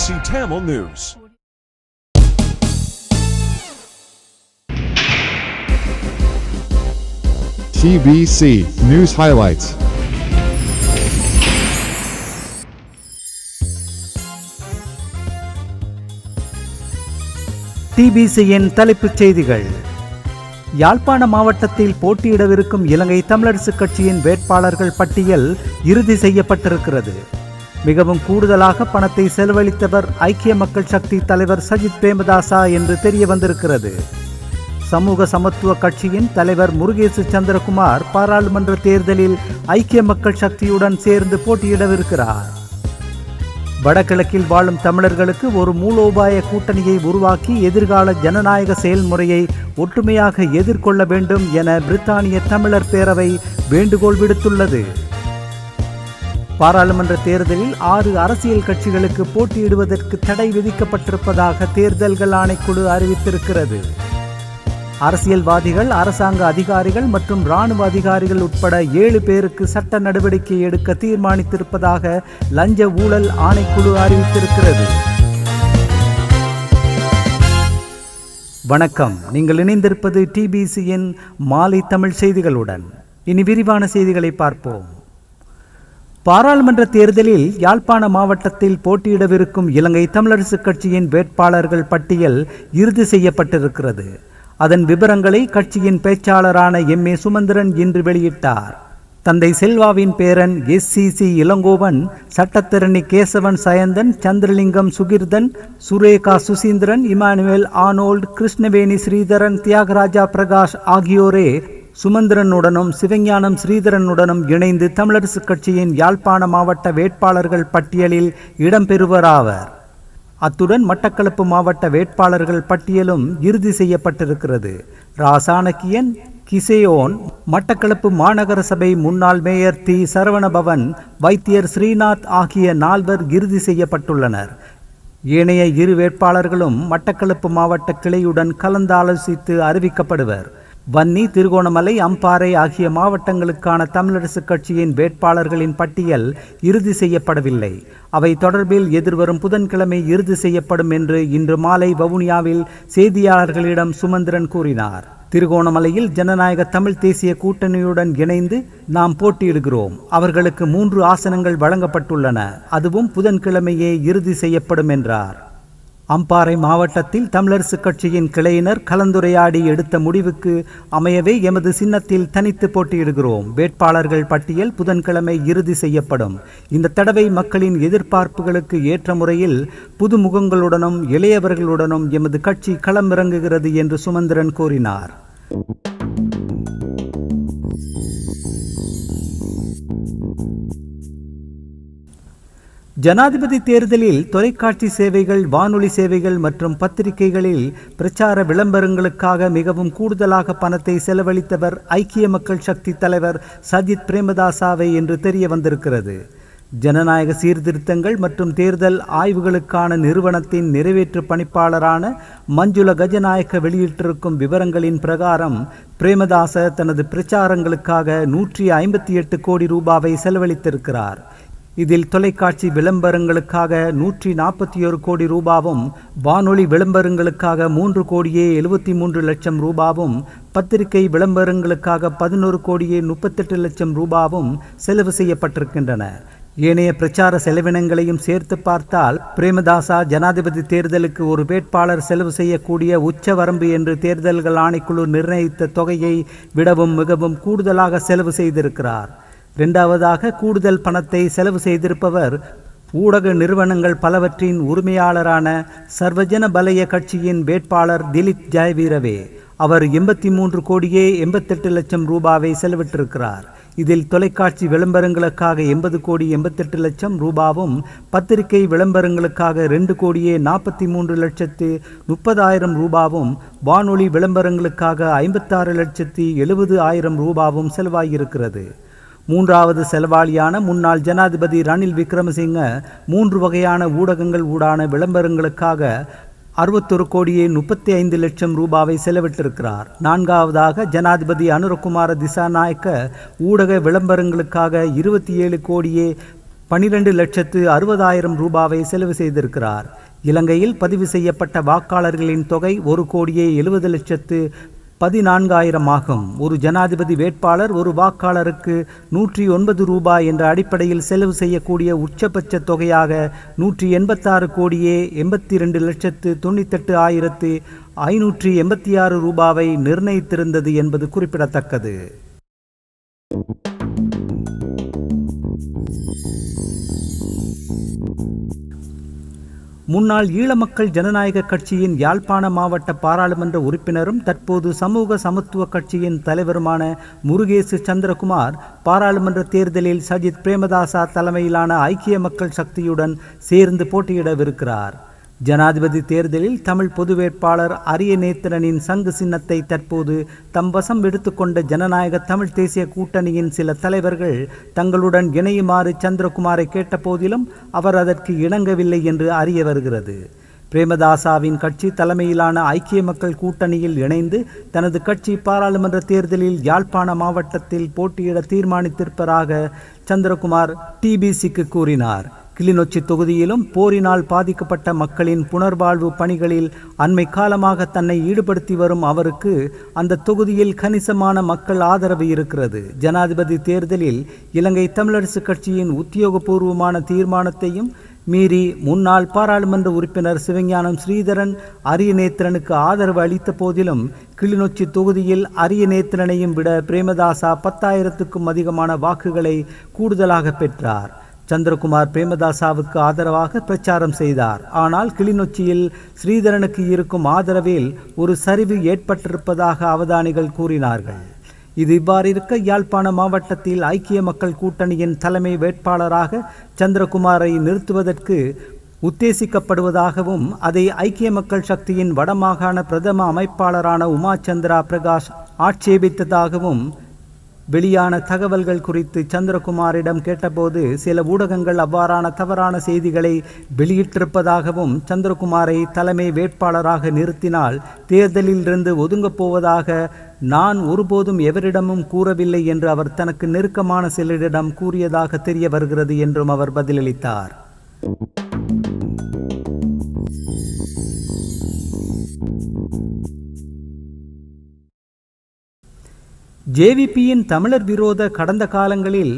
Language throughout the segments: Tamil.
TBC Tamil News. TBC News Highlights. TBCயின் தலைப்புச் செய்திகள். யாழ்ப்பாண மாவட்டத்தில் போட்டியிடவிருக்கும் இலங்கை தமிழரசுக் கட்சியின் வேட்பாளர்கள் பட்டியல் இறுதி செய்யப்பட்டிருக்கிறது. மிகவும் கூடுதலாக பணத்தை செலவழித்தவர் ஐக்கிய மக்கள் சக்தி தலைவர் சஜித் பிரேமதாசா என்று தெரிய வந்திருக்கிறது. சமூக சமத்துவ கட்சியின் தலைவர் முருகேசு சந்திரகுமார் பாராளுமன்ற தேர்தலில் ஐக்கிய மக்கள் சக்தியுடன் சேர்ந்து போட்டியிடவிருக்கிறார். வடகிழக்கில் வாழும் தமிழர்களுக்கு ஒரு மூலோபாய கூட்டணியை உருவாக்கி எதிர்கால ஜனநாயக செயல்முறையை ஒற்றுமையாக எதிர்கொள்ள வேண்டும் என பிரித்தானிய தமிழர் பேரவை வேண்டுகோள் விடுத்துள்ளது. பாராளுமன்ற தேர்தலில் 6 அரசியல் கட்சிகளுக்கு போட்டியிடுவதற்கு தடை விதிக்கப்பட்டிருப்பதாக தேர்தல்கள் ஆணைக்குழு அறிவித்திருக்கிறது. அரசியல்வாதிகள், அரசாங்க அதிகாரிகள் மற்றும் இராணுவ அதிகாரிகள் உட்பட 7 பேருக்கு சட்ட நடவடிக்கை எடுக்க தீர்மானித்திருப்பதாக லஞ்ச ஊழல் ஆணைக்குழு அறிவித்திருக்கிறது. வணக்கம், நீங்கள் இணைந்திருப்பது TBCயின் மாலை தமிழ் செய்திகளுடன். இனி விரிவான செய்திகளை பார்ப்போம். பாராளுமன்ற தேர்தலில் யாழ்ப்பாண மாவட்டத்தில் போட்டியிடவிருக்கும் இலங்கை தமிழரசுக் கட்சியின் வேட்பாளர்கள் பட்டியல் இறுதி செய்யப்பட்டிருக்கிறது. அதன் விவரங்களை கட்சியின் பேச்சாளரான MA சுமந்திரன் இன்று வெளியிட்டார். தந்தை செல்வாவின் பேரன் SCC இளங்கோவன், சட்டத்திரணி கேசவன் சயந்தன், சந்திரலிங்கம் சுகிர்தன், சுரேகா சுசீந்திரன், இமானுவேல் ஆனோல்ட், கிருஷ்ணவேணி ஸ்ரீதரன், தியாகராஜா பிரகாஷ் ஆகியோரே சுமந்திரனுடனும் சிவஞானம் ஸ்ரீதரனுடனும் இணைந்து தமிழரசுக் கட்சியின் யாழ்ப்பாண மாவட்ட வேட்பாளர்கள் பட்டியலில் இடம்பெறுவராவர். அத்துடன் மட்டக்களப்பு மாவட்ட வேட்பாளர்கள் பட்டியலும் இறுதி செய்யப்பட்டிருக்கிறது. ராசானக்கியன், கிசேயோன், மட்டக்களப்பு மாநகர சபை முன்னாள் மேயர் தி சரவணபவன், வைத்தியர் ஸ்ரீநாத் ஆகிய 4 இறுதி செய்யப்பட்டுள்ளனர். ஏனைய 2 வேட்பாளர்களும் மட்டக்களப்பு மாவட்ட கிளையுடன் கலந்தாலோசித்து அறிவிக்கப்படுவர். வன்னி, திருகோணமலை, அம்பாறை ஆகிய மாவட்டங்களுக்கான தமிழரசுக் கட்சியின் வேட்பாளர்களின் பட்டியல் இறுதி செய்யப்படவில்லை. அவை தொடர்பில் எதிர்வரும் புதன்கிழமை இறுதி செய்யப்படும் என்று இன்று மாலை வவுனியாவில் செய்தியாளர்களிடம் சுமந்திரன் கூறினார். திருகோணமலையில் ஜனநாயக தமிழ் தேசிய கூட்டணியுடன் இணைந்து நாம் போட்டியிடுகிறோம். அவர்களுக்கு 3 ஆசனங்கள் வழங்கப்பட்டுள்ளன. அதுவும் புதன்கிழமையே இறுதி செய்யப்படும் என்றார். அம்பாறை மாவட்டத்தில் தமிழரசுக் கட்சியின் கிளையினர் கலந்துரையாடி எடுத்த முடிவுக்கு அமையவே எமது சின்னத்தில் தனித்து போட்டியிடுகிறோம். வேட்பாளர்கள் பட்டியல் புதன்கிழமை இறுதி செய்யப்படும். இந்த தடவை மக்களின் எதிர்பார்ப்புகளுக்கு ஏற்ற முறையில் புதுமுகங்களுடனும் இளையவர்களுடனும் எமது கட்சி களமிறங்குகிறது என்று சுமந்திரன் கூறினார். ஜனாதிபதி தேர்தலில் தொலைக்காட்சி சேவைகள், வானொலி சேவைகள் மற்றும் பத்திரிகைகளில் பிரச்சார விளம்பரங்களுக்காக மிகவும் கூடுதலாக பணத்தை செலவழித்தவர் ஐக்கிய மக்கள் சக்தி தலைவர் சஜித் பிரேமதாசாவை என்று தெரிய வந்திருக்கிறது. ஜனநாயக சீர்திருத்தங்கள் மற்றும் தேர்தல் ஆய்வுகளுக்கான நிறுவனத்தின் நிறைவேற்று பணிப்பாளரான மஞ்சுள கஜநாயக்க வெளியிட்டிருக்கும் விவரங்களின் பிரகாரம் பிரேமதாச தனது பிரச்சாரங்களுக்காக 158 கோடி ரூபாவை செலவழித்திருக்கிறார். இதில் தொலைக்காட்சி விளம்பரங்களுக்காக 141 கோடி ரூபாவும், வானொலி விளம்பரங்களுக்காக 3 கோடியே 73 லட்சம் ரூபாவும், பத்திரிகை விளம்பரங்களுக்காக 11 கோடியே 38 லட்சம் ரூபாவும் செலவு செய்யப்பட்டிருக்கின்றன. ஏனைய பிரச்சார செலவினங்களையும் சேர்த்து பார்த்தால் பிரேமதாசா ஜனாதிபதி தேர்தலுக்கு ஒரு வேட்பாளர் செலவு செய்யக்கூடிய உச்ச வரம்பு என்று தேர்தல்கள் ஆணைக்குழு நிர்ணயித்த தொகையை விடவும் மிகவும் கூடுதலாக செலவு செய்திருக்கிறார். 2வதாக கூடுதல் பணத்தை செலவு செய்திருப்பவர் ஊடக நிறுவனங்கள் பலவற்றின் உரிமையாளரான சர்வஜன பலய கட்சியின் வேட்பாளர் திலீப் ஜெயவீரவே. அவர் 83 கோடியே 88 லட்சம் ரூபாவை செலவிட்டிருக்கிறார். இதில் தொலைக்காட்சி விளம்பரங்களுக்காக 80 கோடி 88 லட்சம் ரூபாவும், பத்திரிகை விளம்பரங்களுக்காக 2 கோடியே 43 லட்சத்து 30,000 ரூபாவும், வானொலி விளம்பரங்களுக்காக 56 லட்சத்து 70,000 ரூபாவும் செலவாகியிருக்கிறது. 3வது செலவாளியான முன்னாள் ஜனாதிபதி ரணில் விக்ரமசிங்க 3 வகையான ஊடகங்கள் ஊடான விளம்பரங்களுக்காக 61 கோடியே 35 லட்சம் ரூபாவை செலவிட்டிருக்கிறார். 4வதாக ஜனாதிபதி அனுரகுமார திசாநாயக்க ஊடக விளம்பரங்களுக்காக 27 கோடியே 12,60,000 ரூபாவை செலவு செய்திருக்கிறார். இலங்கையில் பதிவு செய்யப்பட்ட வாக்காளர்களின் தொகை 1,70,14,000 ஆகும். ஒரு ஜனாதிபதி வேட்பாளர் ஒரு வாக்காளருக்கு 109 ரூபாய் என்ற அடிப்படையில் செலவு செய்யக்கூடிய உச்சபட்ச தொகையாக 182,82,98,586 ரூபாவை நிர்ணயித்திருந்தது என்பது குறிப்பிடத்தக்கது. முன்னாள் ஈழ மக்கள் ஜனநாயக கட்சியின் யாழ்ப்பாண மாவட்ட பாராளுமன்ற உறுப்பினரும் தற்போது சமூக சமத்துவ கட்சியின் தலைவருமான முருகேசு சந்திரகுமார் பாராளுமன்ற தேர்தலில் சஜித் பிரேமதாசா தலைமையிலான ஐக்கிய மக்கள் சக்தியுடன் சேர்ந்து போட்டியிடவிருக்கிறார். ஜனாதிபதி தேர்தலில் தமிழ் பொது வேட்பாளர் அரியநேத்திரனின் சங்கு சின்னத்தை தற்போது தம் வசம் எடுத்துக்கொண்ட ஜனநாயக தமிழ் தேசிய கூட்டணியின் சில தலைவர்கள் தங்களுடன் இணையுமாறு சந்திரகுமாரை கேட்ட போதிலும் அவர் அதற்கு இணங்கவில்லை என்று அறிய வருகிறது. பிரேமதாசாவின் கட்சி தலைமையிலான ஐக்கிய மக்கள் கூட்டணியில் இணைந்து தனது கட்சி பாராளுமன்ற தேர்தலில் யாழ்ப்பாண மாவட்டத்தில் போட்டியிட தீர்மானித்திருப்பதாக சந்திரகுமார் டிபிசிக்கு கூறினார். கிளிநொச்சி தொகுதியிலும் போரினால் பாதிக்கப்பட்ட மக்களின் புனர்வாழ்வு பணிகளில் அண்மை காலமாக தன்னை ஈடுபடுத்தி வரும் அவருக்கு அந்த தொகுதியில் கணிசமான மக்கள் ஆதரவு இருக்கிறது. ஜனாதிபதி தேர்தலில் இலங்கை தமிழரசு கட்சியின் உத்தியோகபூர்வமான தீர்மானத்தையும் மீறி முன்னாள் பாராளுமன்ற உறுப்பினர் சிவஞானம் ஸ்ரீதரன் அரியநேத்திரனுக்கு ஆதரவு அளித்த போதிலும் கிளிநொச்சி தொகுதியில் அரியநேத்திரனையும் விட பிரேமதாசா 10,000க்கும் அதிகமான வாக்குகளை கூடுதலாக பெற்றார். சந்திரகுமார் பிரேமதாசாவுக்கு ஆதரவாக பிரச்சாரம் செய்தார். ஆனால் கிளிநொச்சியில் ஸ்ரீதரனுக்கு இருக்கும் ஆதரவில் ஒரு சரிவு ஏற்பட்டிருப்பதாக அவதானிகள் கூறினார்கள். இது இவ்வாறு இருக்க யாழ்ப்பாண மாவட்டத்தில் ஐக்கிய மக்கள் கூட்டணியின் தலைமை வேட்பாளராக சந்திரகுமாரை நிறுத்துவதற்கு உத்தேசிக்கப்படுவதாகவும் அதை ஐக்கிய மக்கள் சக்தியின் வடமாகாண பிரதம அமைப்பாளரான உமாச்சந்திரா பிரகாஷ் ஆட்சேபித்ததாகவும் வெளியான தகவல்கள் குறித்து சந்திரகுமாரிடம் கேட்டபோது சில ஊடகங்கள் அவ்வாறான தவறான செய்திகளை வெளியிட்டிருப்பதாகவும் சந்திரகுமாரை தலைமை வேட்பாளராக நிறுத்தினால் தேர்தலில் இருந்து ஒதுங்கப் போவதாக நான் ஒருபோதும் எவரிடமும் கூறவில்லை என்று அவர் தனக்கு நெருக்கமான சிலரிடம் கூறியதாக தெரிய வருகிறது என்றும் அவர் பதிலளித்தார். ஜேவிபியின் தமிழர் விரோத கடந்த காலங்களில்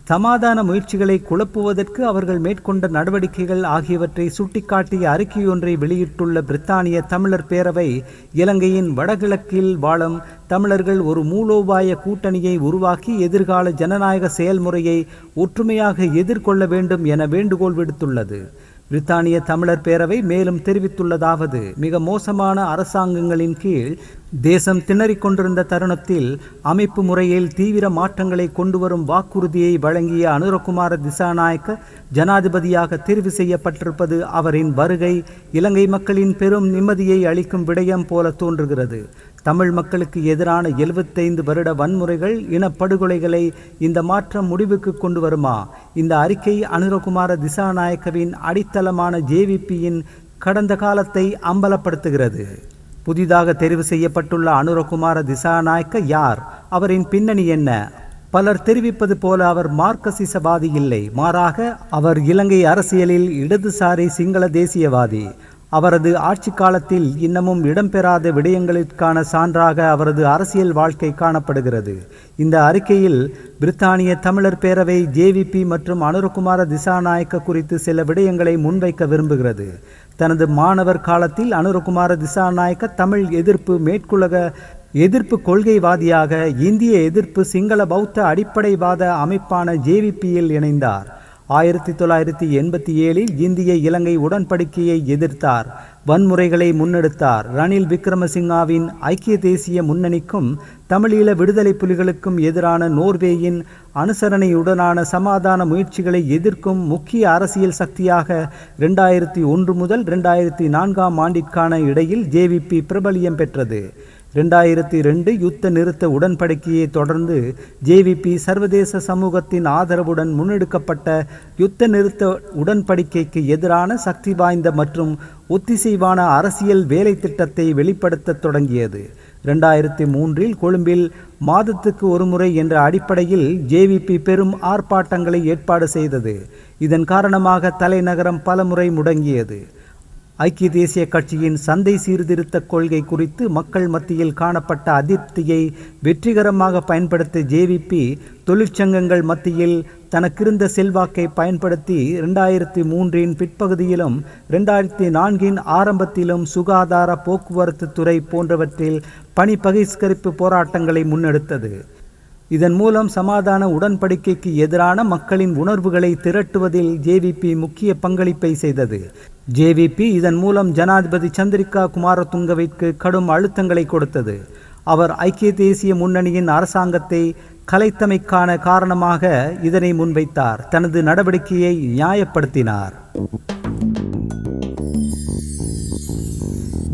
சமாதான முயற்சிகளை குழப்புவதற்கு அவர்கள் மேற்கொண்ட நடவடிக்கைகள் ஆகியவற்றை சுட்டிக்காட்டிய அறிக்கையொன்றை வெளியிட்டுள்ள பிரித்தானிய தமிழர் பேரவை இலங்கையின் வடகிழக்கில் வாழும் தமிழர்கள் ஒரு மூலோபாய கூட்டணியை உருவாக்கி எதிர்கால ஜனநாயக செயல்முறையை ஒற்றுமையாக எதிர்கொள்ள வேண்டும் என வேண்டுகோள் விடுத்துள்ளது. பிரித்தானிய தமிழர் பேரவை மேலும் தெரிவித்துள்ளதாவது: மிக மோசமான அரசாங்கங்களின் கீழ் தேசம் திணறிக் கொண்டிருந்த தருணத்தில் அமைப்பு முறையில் தீவிர மாற்றங்களை கொண்டுவரும் வாக்குறுதியை வழங்கிய அனுரகுமார திசாநாயக்க ஜனாதிபதியாக தெரிவு செய்யப்பட்டிருப்பது அவரின் வருகை இலங்கை மக்களின் பெரும் நிம்மதியை அளிக்கும் விடயம் போல தோன்றுகிறது. தமிழ் மக்களுக்கு எதிரான 75 வருட வன்முறைகள் இனப்படுகொலைகளை இந்த மாற்றம் முடிவுக்கு கொண்டு வருமா? இந்த அறிக்கை அனுரகுமார திசாநாயக்கவின் அடித்தளமான ஜேவிபியின் கடந்த காலத்தை அம்பலப்படுத்துகிறது. புதிதாக தெரிவு செய்யப்பட்டுள்ள அனுரகுமார திசாநாயக்க யார்? அவரின் பின்னணி என்ன? பலர் தெரிவிப்பது போல அவர் மார்க்சிசவாதி இல்லை. மாறாக அவர் இலங்கை அரசியலில் இடதுசாரி சிங்கள தேசியவாதி. அவரது ஆட்சி காலத்தில் இன்னமும் இடம்பெறாத விடயங்களுக்கான சான்றாக அவரது அரசியல் வாழ்க்கை காணப்படுகிறது. இந்த அறிக்கையில் பிரித்தானிய தமிழர் பேரவை ஜேவிபி மற்றும் அனுரகுமார திசாநாயக்க குறித்து சில விடயங்களை முன்வைக்க விரும்புகிறது. தனது மாணவர் காலத்தில் அனுரகுமார திசாநாயக்க தமிழ் எதிர்ப்பு மேற்குலக எதிர்ப்பு கொள்கைவாதியாக இந்திய எதிர்ப்பு சிங்கள பௌத்த அடிப்படைவாத அமைப்பான ஜேவிபியில் இணைந்தார். 1987 இந்திய இலங்கை உடன்படிக்கையை எதிர்த்தார். வன்முறைகளை முன்னெடுத்தார். ரணில் விக்ரமசிங்காவின் ஐக்கிய தேசிய முன்னணிக்கும் தமிழீழ விடுதலை புலிகளுக்கும் எதிரான நோர்வேயின் அனுசரணையுடனான சமாதான முயற்சிகளை எதிர்க்கும் முக்கிய அரசியல் சக்தியாக 2001 முதல் 2004 ஆண்டிற்கான இடையில் ஜேவிபி பிரபலியம் பெற்றது. 2002 யுத்த நிறுத்த உடன்படிக்கையை தொடர்ந்து ஜேவிபி சர்வதேச சமூகத்தின் ஆதரவுடன் முன்னெடுக்கப்பட்ட யுத்த நிறுத்த உடன்படிக்கைக்கு எதிரான சக்தி வாய்ந்த மற்றும் ஒத்திசைவான அரசியல் வேலை திட்டத்தை வெளிப்படுத்த தொடங்கியது. 2003 கொழும்பில் மாதத்துக்கு ஒருமுறை என்ற அடிப்படையில் ஜேவிபி பெரும் ஆர்ப்பாட்டங்களை ஏற்பாடு செய்தது. இதன் காரணமாக தலைநகரம் பலமுறை முடங்கியது. ஐக்கிய தேசிய கட்சியின் சந்தை சீர்திருத்த கொள்கை குறித்து மக்கள் மத்தியில் காணப்பட்ட அதிருப்தியை வெற்றிகரமாக பயன்படுத்த ஜேவிபி தொழிற்சங்கங்கள் மத்தியில் தனக்கிருந்த செல்வாக்கை பயன்படுத்தி 2003 பிற்பகுதியிலும் 2004 ஆரம்பத்திலும் சுகாதார போக்குவரத்து துறை போன்றவற்றில் பணி பகிஷ்கரிப்பு போராட்டங்களை முன்னெடுத்தது. இதன் மூலம் சமாதான உடன்படிக்கைக்கு எதிரான மக்களின் உணர்வுகளை திரட்டுவதில் ஜேவிபி முக்கிய பங்களிப்பை செய்தது. ஜேவிபி இதன் மூலம் ஜனாதிபதி சந்திரிகா குமாரதுங்கவிற்கு கடும் அழுத்தங்களை கொடுத்தது. அவர் ஐக்கிய தேசிய முன்னணியின் அரசாங்கத்தை கலைத்தமைக்கான காரணமாக இதனை முன்வைத்தார். தனது நடவடிக்கையை நியாயப்படுத்தினார்.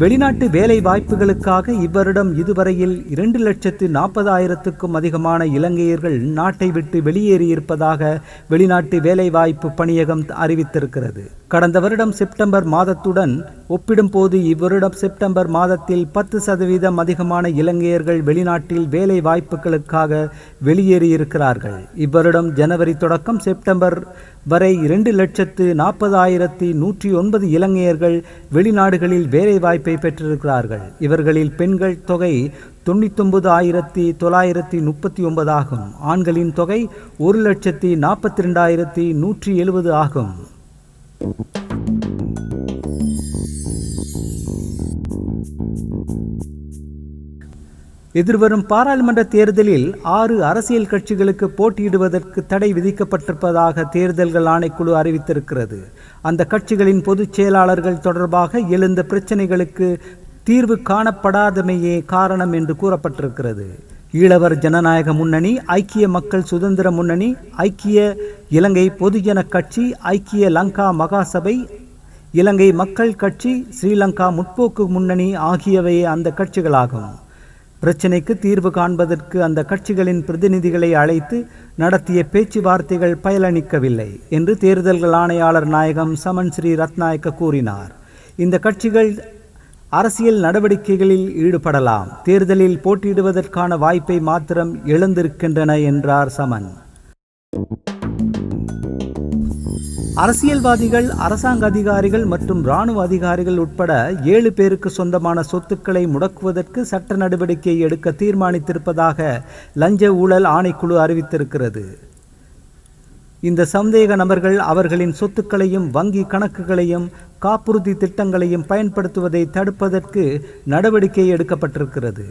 வெளிநாட்டு வேலை வாய்ப்புகளுக்காக இவ்வருடம் இதுவரையில் 2,40,000க்கும் அதிகமான இலங்கையர்கள் நாட்டை விட்டு வெளியேறியிருப்பதாக வெளிநாட்டு வேலைவாய்ப்பு பணியகம் அறிவித்திருக்கிறது. கடந்த வருடம் செப்டம்பர் மாதத்துடன் ஒப்பிடும்போது இவ்வருடம் செப்டம்பர் மாதத்தில் 10% அதிகமான இலங்கையர்கள் வெளிநாட்டில் வேலை வாய்ப்புகளுக்காக வெளியேறியிருக்கிறார்கள். இவ்வருடம் ஜனவரி தொடக்கம் செப்டம்பர் வரை 2,40,109 இலங்கையர்கள் வெளிநாடுகளில் வேலை வாய்ப்பை பெற்றிருக்கிறார்கள். இவர்களில் பெண்கள் தொகை 99,939 ஆகும். ஆண்களின் தொகை 1,42,170 ஆகும். எதிர்வரும் பாராளுமன்ற தேர்தலில் 6 அரசியல் கட்சிகளுக்கு போட்டியிடுவதற்கு தடை விதிக்கப்பட்டிருப்பதாக தேர்தல்கள் ஆணைக்குழு அறிவித்திருக்கிறது. அந்த கட்சிகளின் பொதுச் செயலாளர்கள் தொடர்பாக எழுந்த பிரச்சினைகளுக்கு தீர்வு காணப்படாதமையே காரணம் என்று கூறப்பட்டிருக்கிறது. ஈழவர் ஜனநாயக முன்னணி, ஐக்கிய மக்கள் சுதந்திர முன்னணி, ஐக்கிய இலங்கை பொதுஜன கட்சி, ஐக்கிய லங்கா மகாசபை, இலங்கை மக்கள் கட்சி, ஸ்ரீலங்கா முற்போக்கு முன்னணி ஆகியவை அந்த கட்சிகளாகும். பிரச்சினைக்கு தீர்வு காண்பதற்கு அந்த கட்சிகளின் பிரதிநிதிகளை அழைத்து நடத்திய பேச்சுவார்த்தைகள் பயனளிக்கவில்லை என்று தேர்தல்கள் ஆணையாளர் நாயகம் சமன் ஸ்ரீ ரத்நாயக்க கூறினார். இந்த கட்சிகள் அரசியல் நடவடிக்கைகளில் ஈடுபடலாம், தேர்தலில் போட்டியிடுவதற்கான வாய்ப்பை மாத்திரம் இழந்திருக்கின்றன என்றார் சமன். அரசியல்வாதிகள், அரசாங்க அதிகாரிகள் மற்றும் இராணுவ அதிகாரிகள் உட்பட 7 பேருக்கு சொந்தமான சொத்துக்களை முடக்குவதற்கு சட்ட நடவடிக்கை எடுக்க தீர்மானித்திருப்பதாக லஞ்ச ஊழல் ஆணைக்குழு அறிவித்திருக்கிறது. இந்த சந்தேக நபர்கள் அவர்களின் சொத்துக்களையும் வங்கி கணக்குகளையும் காப்புறுதி திட்டங்களையும் பயன்படுத்துவதை தடுப்பதற்கு நடவடிக்கை எடுக்கப்பட்டிருக்கிறது.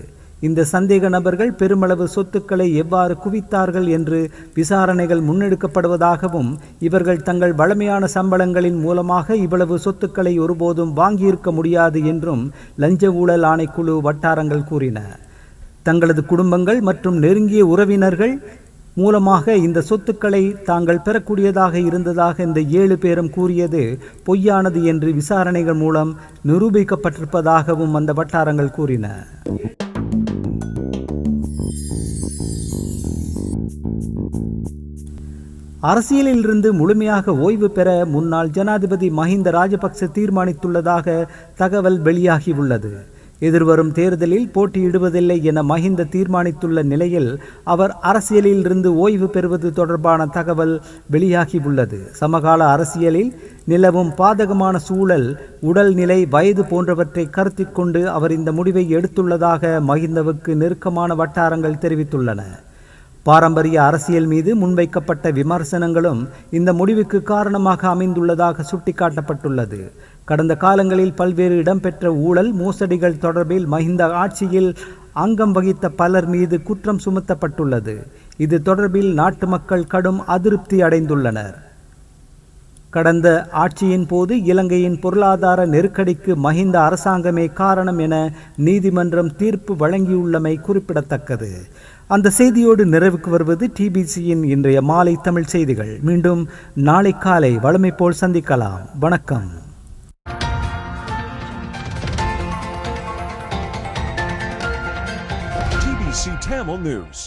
இந்த சந்தேக நபர்கள் பெருமளவு சொத்துக்களை எவ்வாறு குவித்தார்கள் என்று விசாரணைகள் முன்னெடுக்கப்படுவதாகவும், இவர்கள் தங்கள் வழமையான சம்பளங்களின் மூலமாக இவ்வளவு சொத்துக்களை ஒருபோதும் வாங்கியிருக்க முடியாது என்றும் லஞ்ச ஊழல் ஆணைக்குழு வட்டாரங்கள் கூறின. தங்களது குடும்பங்கள் மற்றும் நெருங்கிய உறவினர்கள் மூலமாக இந்த சொத்துக்களை தாங்கள் பெறக்கூடியதாக இருந்ததாக இந்த 7 பேரும் கூறியது பொய்யானது என்று விசாரணைகள் மூலம் நிரூபிக்கப்பட்டிருப்பதாகவும் அந்த வட்டாரங்கள் கூறின. அரசியலில் இருந்து முழுமையாக ஓய்வு பெற முன்னாள் ஜனாதிபதி மஹிந்த ராஜபக்ச தீர்மானித்துள்ளதாக தகவல் வெளியாகியுள்ளது. எதிர்வரும் தேர்தலில் போட்டியிடுவதில்லை என மஹிந்த தீர்மானித்துள்ள நிலையில் அவர் அரசியலில் இருந்து ஓய்வு பெறுவது தொடர்பான தகவல் வெளியாகியுள்ளது. சமகால அரசியலில் நிலவும் பாதகமான சூழல், உடல்நிலை, வயது போன்றவற்றை கருத்தில் கொண்டு அவர் இந்த முடிவை எடுத்துள்ளதாக மஹிந்தவுக்கு நெருக்கமான வட்டாரங்கள் தெரிவித்துள்ளன. பாரம்பரிய அரசியல் மீது முன்வைக்கப்பட்ட விமர்சனங்களும் இந்த முடிவுக்கு காரணமாக அமைந்துள்ளதாக சுட்டிக்காட்டப்பட்டுள்ளது. கடந்த காலங்களில் பல்வேறு இடம்பெற்ற ஊழல் மோசடிகள் தொடர்பில் மஹிந்த ஆட்சியில் அங்கம் வகித்த பலர் மீது குற்றம் சுமத்தப்பட்டுள்ளது. இது தொடர்பில் நாட்டு மக்கள் கடும் அதிருப்தி அடைந்துள்ளனர். கடந்த ஆட்சியின் போது இலங்கையின் பொருளாதார நெருக்கடிக்கு மஹிந்த அரசாங்கமே காரணம் என நீதிமன்றம் தீர்ப்பு வழங்கியுள்ளமை குறிப்பிடத்தக்கது. அந்த செய்தியோடு நிறைவுக்கு வருவது டிபிசியின் இன்றைய மாலை தமிழ் செய்திகள். மீண்டும் நாளை காலை வழமை போல் சந்திக்கலாம். வணக்கம். TBC Tamil News.